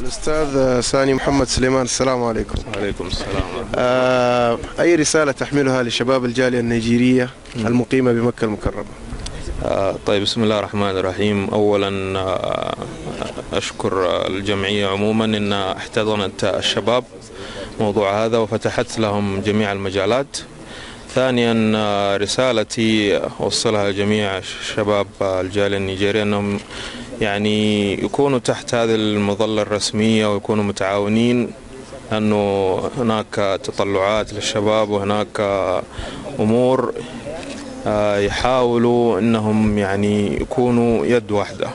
الأستاذ ثاني محمد سليمان، السلام عليكم. وعليكم السلام. أي رسالة تحملها لشباب الجالية النيجيرية المقيمة بمكة المكرمة؟ طيب، بسم الله الرحمن الرحيم. أولا أشكر الجمعية عموما أنها احتضنت الشباب موضوع هذا وفتحت لهم جميع المجالات. ثانيا رسالتي أوصلها لجميع شباب الجالية النيجيرية أنهم يعني يكونوا تحت هذه المظلة الرسمية ويكونوا متعاونين، لأنه هناك تطلعات للشباب وهناك أمور يحاولوا أنهم يعني يكونوا يد واحدة.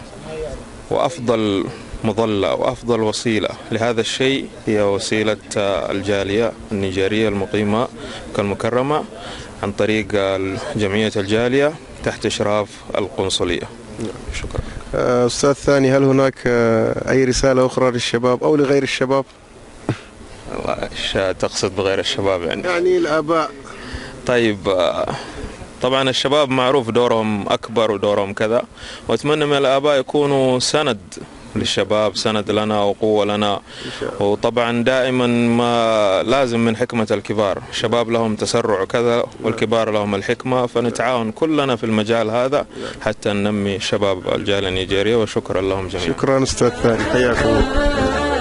وأفضل مظلة وأفضل وسيلة لهذا الشيء هي وسيلة الجالية النيجيرية المقيمة كالمكرمة عن طريق جمعية الجالية تحت إشراف القنصلية. شكرا. أستاذ ثاني، هل هناك أي رسالة أخرى للشباب أو لغير الشباب؟ ايش تقصد بغير الشباب يعني الآباء. طيب، طبعا الشباب معروف دورهم أكبر ودورهم كذا، وأتمنى من الآباء يكونوا سند للشباب، سند لنا وقوة لنا. وطبعا دائما ما لازم من حكمة الكبار، الشباب لهم تسرع وكذا والكبار لهم الحكمة، فنتعاون كلنا في المجال هذا حتى ننمي شباب الجالية النيجيرية. وشكرا لهم جميعا. شكرا أستاذ ثاني، حياكم الله.